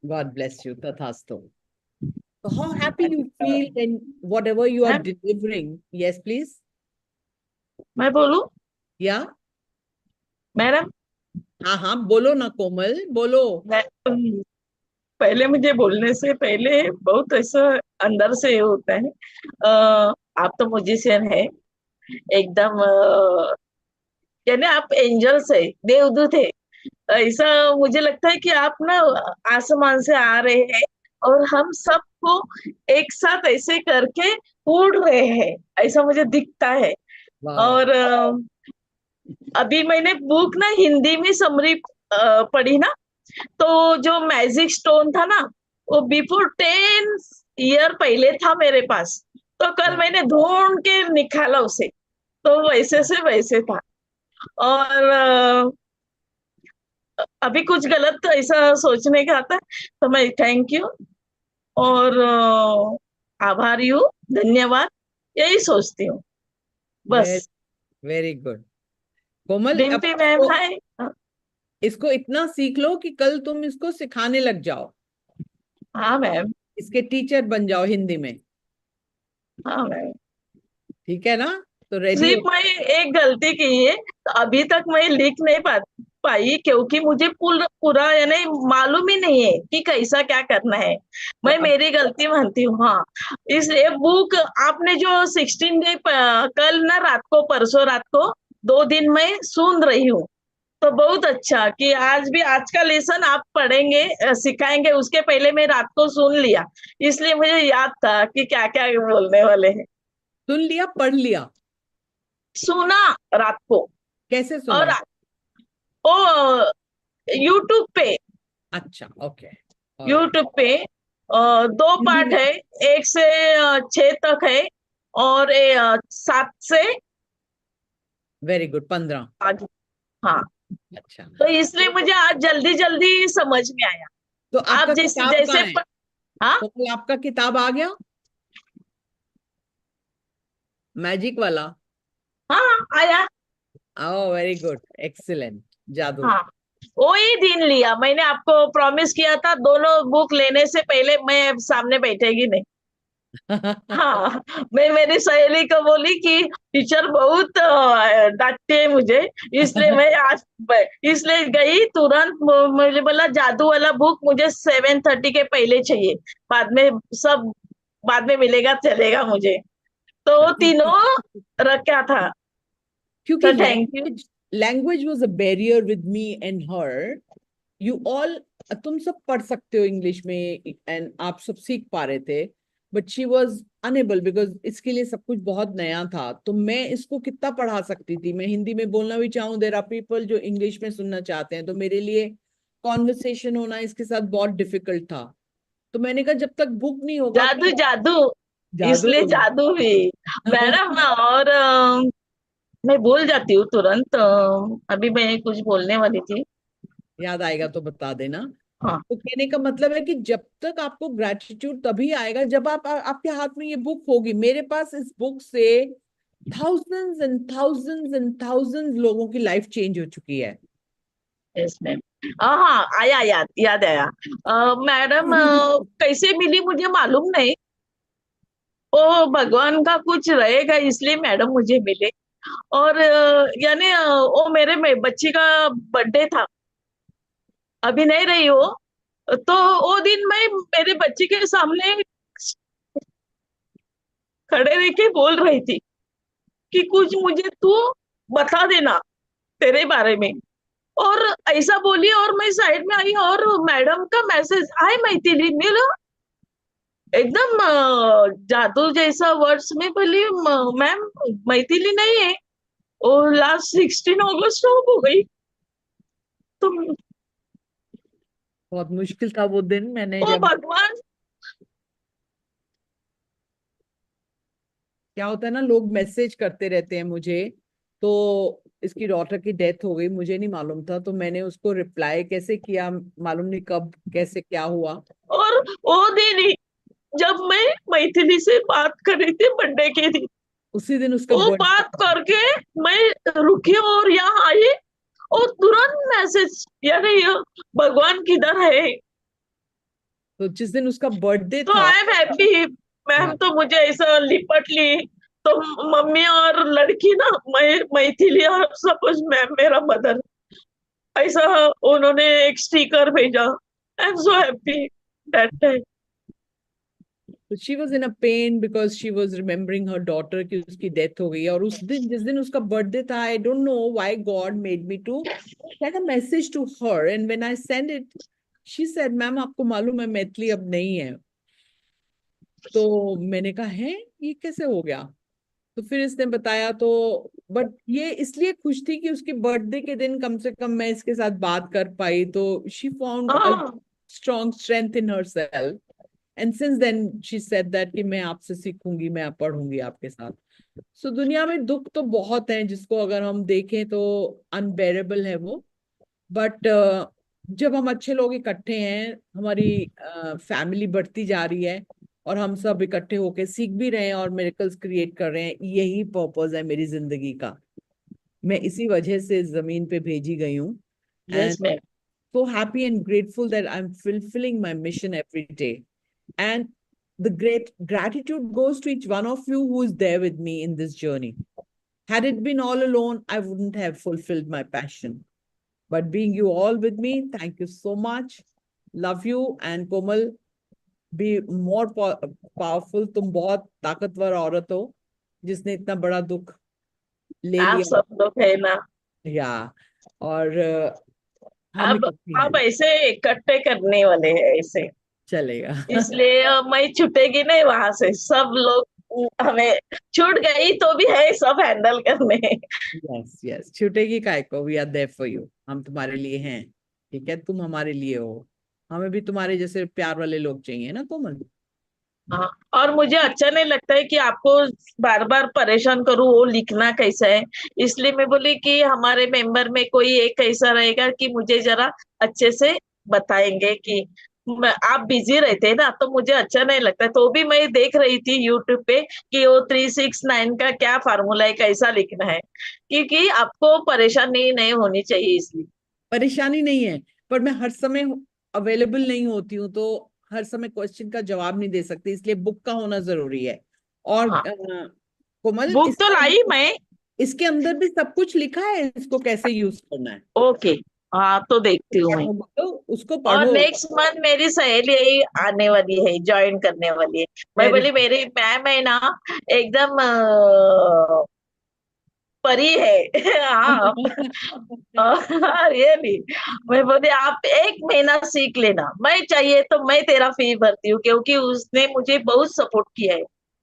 God bless you. Tathasto. So how happy you feel in whatever you are Ma'am? delivering. Yes, please. मैं बोलूं Yeah. Madam? हाँ, बोलो ना कोमल, बोलो. पहले मुझे बोलने से पहले बहुत ऐसा अंदर से होता है। आप तो म्यूजिशियन है एकदम, यानी आप एंजल्स है, देवदूत है। ऐसा मुझे लगता है कि आप ना आसमान से आ रहे हैं और हम सबको एक साथ ऐसे करके उड़ रहे हैं, ऐसा मुझे दिखता है। और अभी मैंने बुक ना हिंदी में समरी पढ़ी ना, तो जो मैजिक स्टोन था ना, वो बिफोर 10 ईयर पहले था मेरे पास, तो कल मैंने ढूंढ के निकाला उसे, तो वैसे से वैसे था। और अभी कुछ गलत ऐसा सोचने का आता है, तो मैं थैंक यू और आभारी हूँ, धन्यवाद, यही सोचती हूँ बस। वेरी गुड कोमल, डिम्पी मैम हाय। इसको इतना सीख लो कि कल तुम इसको सिखाने लग जाओ। हाँ मैम। इसके टीचर बन जाओ हिंदी में। हाँ मैम। ठीक है ना? तो रेडी सिर्फ हो। मैं एक गलती की है, अभी तक मैं लिख नहीं पाई क्योंकि मुझे पूरा यानी मालूम ही नहीं है कि कैसा क्या करना है। मैं मेरी गलती मानती हूँ। हाँ, इसलिए बुक आपने जो 16 डे कल ना रात को, परसों रात को 2 दिन मैं सुन रही हूँ, तो बहुत अच्छा कि आज भी आज का लेसन आप पढ़ेंगे, सिखाएंगे, उसके पहले मैं रात को सुन लिया, इसलिए मुझे याद था कि क्या क्या बोलने वाले हैं। सुन लिया, पढ़ लिया? सुना रात को। कैसे सुना? और वो यूट्यूब पे, अच्छा, ओके, यूट्यूब पे 2 हिंदी पार्ट में? है, 1 से 6 तक है, और 7 से वेरी गुड, 15। आगे। हाँ, अच्छा, तो इसलिए मुझे आज जल्दी जल्दी समझ में आया। तो आप आपका जैसे किताब जैसे कहाँ है? हाँ, तो आपका किताब आ गया, मैजिक वाला? हाँ आया। ओह, वेरी गुड, एक्सीलेंट। जादू। हाँ, वही दिन लिया मैंने, आपको प्रॉमिस किया था दोनों बुक लेने से पहले मैं सामने बैठेगी नहीं। हाँ, मैं मेरी सहेली को बोली कि टीचर बहुत डांटते हैं मुझे, इसलिए मैं आज इसलिए गई तुरंत। मुझे बोला जादू वाला बुक मुझे 7:30 के पहले चाहिए, बाद में सब बाद में मिलेगा चलेगा मुझे। तो वो तीनों रखा था। क्योंकि तो thank you. Language was a barrier with me and her. You all, तुम सब पढ़ सकते हो इंग्लिश में एंड आप सब सीख पा रहे थे, but she was unable because इसके लिए सब कुछ बहुत नया था। तो मैं इसको कितना पढ़ा सकती थी? मैं हिंदी में बोलना भी चाहूँ, देयर आर पीपल जो इंग्लिश में सुनना चाहते हैं, तो मेरे लिए कॉन्वर्सेशन होना इसके साथ बहुत डिफिकल्ट था। तो मैंने कहा जब तक बुक नहीं होगा जादू तो जादू, जादू इसलिए होगा। जादू भी मैडम। और मैं भूल जाती हूँ तुरंत। अभी मैं कुछ बोलने वाली थी। याद आएगा तो बता देना। हाँ, तो कहने का मतलब है कि जब तक आपको ग्रेटिट्यूड तभी आएगा जब आपके हाथ में ये बुक होगी। मेरे पास इस बुक से thousands and thousands and thousands लोगों की लाइफ चेंज हो चुकी है। Yes ma'am. हाँ, आया, याद याद आया। मैडम कैसे मिली मुझे मालूम नहीं, वो भगवान का कुछ रहेगा इसलिए मैडम मुझे मिले। और यानी वो मेरे में बच्ची का बर्थडे था, अभी नहीं रही हो। तो वो दिन मैं मेरे बच्ची के सामने खड़े रह के बोल रही थी कि कुछ मुझे तू बता देना तेरे बारे में। और ऐसा बोली और मैं साइड में आई और मैडम का मैसेज, हाय मैथिली, मिलो। एकदम जादू जैसा वर्ड्स में बोली, मैम मैथिली नहीं है, वो लास्ट 16 अगस्त हो गई। तो बहुत मुश्किल था वो दिन। मैंने ओ जब, भगवान। क्या होता है ना, लोग मैसेज करते रहते हैं मुझे। तो इसकी डॉटर की डेथ हो गई, मुझे नहीं मालूम था, तो मैंने उसको रिप्लाई कैसे किया मालूम नहीं, कब कैसे क्या हुआ। और वो दिन ही जब मैं मैथिली से बात कर रही थी बर्थडे के दिन, उसी दिन उसका वो बर्थडे बात था। करके मैं रुकी और यहाँ आई और तुरंत मैसेज, यानी ये भगवान किधर है। तो जिस दिन उसका बर्थडे तो था, आई एम हैप्पी। मैम हाँ, तो मुझे ऐसा लिपट ली। तो मम्मी और लड़की ना, मैं मैथिली और सपोज मैम मेरा मदर, ऐसा उन्होंने एक स्टिकर भेजा। I am so happy that time. तो she was in a pain because she was remembering her daughter की उसकी डेथ हो गई। और उस दिन, जिस दिन उसका बर्थडे था, I don't know why God made me to send a message to her, and when I send it she said, ma'am आपको मालूम है मैथिली अब नहीं है। तो मैंने कहा है, ये कैसे हो गया? तो फिर इसने बताया। तो बट ये इसलिए खुश थी कि उसके बर्थडे के दिन कम से कम मैं इसके साथ बात कर पाई, तो शी फाउंड अ हाँ, strong strength in herself. And since then she said that कि मैं आपसे सीखूंगी, मैं पढ़ूंगी आपके साथ। सो दुनिया में दुख तो बहुत हैं जिसको अगर हम देखें तो अनबेरेबल है वो। बट जब हम अच्छे लोग इकट्ठे हैं, हमारी फैमिली बढ़ती जा रही है, और हम सब इकट्ठे होके सीख भी रहे हैं और मिरेकल्स क्रिएट कर रहे हैं, यही पर्पस है मेरी जिंदगी का। मैं इसी वजह से इस जमीन पे भेजी गई हूँ। Yes and ma'am. so happy and grateful that I'm fulfilling my mission every day. And the great gratitude goes to each one of you who is there with me in this journey. Had it been all alone, I wouldn't have fulfilled my passion. But being you all with me, thank you so much. Love you. And Komal, be more powerful. तुम बहुत ताकतवर औरत हो जिसने इतना बड़ा दुख ले आप लिया। सब लोग है ना, या, और हम अब इकट्ठे अब हैं। ऐसे इकट्ठे करने वाले हैं ऐसे, चलेगा। इसलिए मैं छूटेगी नहीं वहां से, सब लोग हमें छूट गई तो भी है सब हैंडल करने। यस यस, छूटेगी काय को, we are there for you, हम तुम्हारे लिए हैं। ठीक है, तुम हमारे लिए हो, हमें भी तुम्हारे जैसे प्यार वाले लोग चाहिए ना कोमल। हाँ, और मुझे अच्छा नहीं लगता है कि आपको बार बार परेशान करूँ वो लिखना कैसा है। इसलिए मैं बोली कि हमारे मेंबर में कोई एक ऐसा रहेगा कि मुझे जरा अच्छे से बताएंगे कि आप बिजी रहते हैं ना, तो मुझे अच्छा नहीं लगता। तो भी मैं देख रही थी यूट्यूब पे कि वो 369 का क्या फार्मूला है, कैसा लिखना है, क्योंकि आपको परेशानी नहीं होनी चाहिए इसलिए। परेशानी नहीं है, पर मैं हर समय अवेलेबल नहीं होती हूँ, तो हर समय क्वेश्चन का जवाब नहीं दे सकती, इसलिए बुक का होना जरूरी है। और हाँ, कोमल, बुक तो लाई मैं। इसके अंदर भी सब कुछ लिखा है, इसको कैसे यूज करना है। ओके, हाँ तो देखती हूँ मैं। तो उसको और पढ़ो। नेक्स्ट मंथ मेरी सहेली आने वाली है, ज्वाइन करने वाली है। मैं वेरी बोली मेरी मैम है ना, एकदम परी है। हाँ, रियली। मैं बोली आप एक महीना सीख लेना, मैं चाहिए तो मैं तेरा फी भरती हूँ, क्योंकि उसने मुझे बहुत सपोर्ट किया है।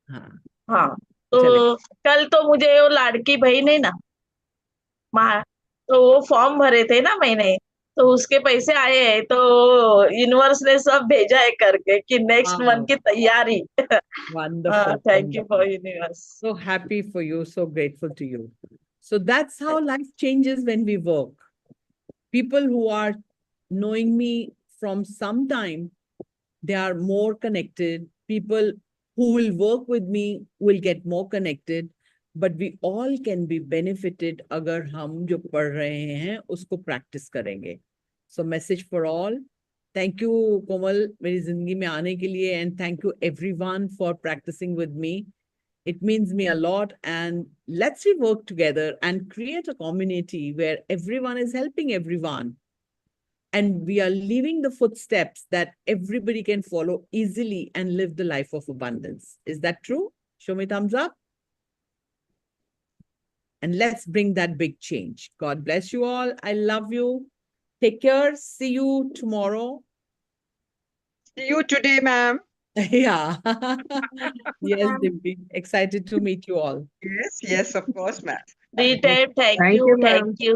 हाँ, हाँ, चले। तो कल तो मुझे वो लाड़की बहन है ना, माँ, तो वो फॉर्म भरे थे ना मैंने, तो उसके पैसे आए हैं, तो यूनिवर्स ने सब भेजा है करके कि नेक्स्ट मंथ की तैयारी। Wonderful, thank you wonderful. For universe. So happy for you, so grateful to you. So that's how life changes when we work. People who are knowing me from some time, they are more connected. People who will work with me will get more connected. But we all can be benefited अगर हम जो पढ़ रहे हैं उसको practice करेंगे. So message for all. Thank you, Komal, मेरी जिंदगी में आने के लिए, and thank you everyone for practicing with me. It means me a lot, and let's we work together and create a community where everyone is helping everyone. And we are leaving the footsteps that everybody can follow easily and live the life of abundance. Is that true? Show me thumbs up. And let's bring that big change. God bless you all. I love you. Take care. See you tomorrow. See you today, ma'am. Yeah. Yes, Dimpi. Excited to meet you all. Yes, yes, of course, ma'am. Thank Thank you, you, thank ma'am. You.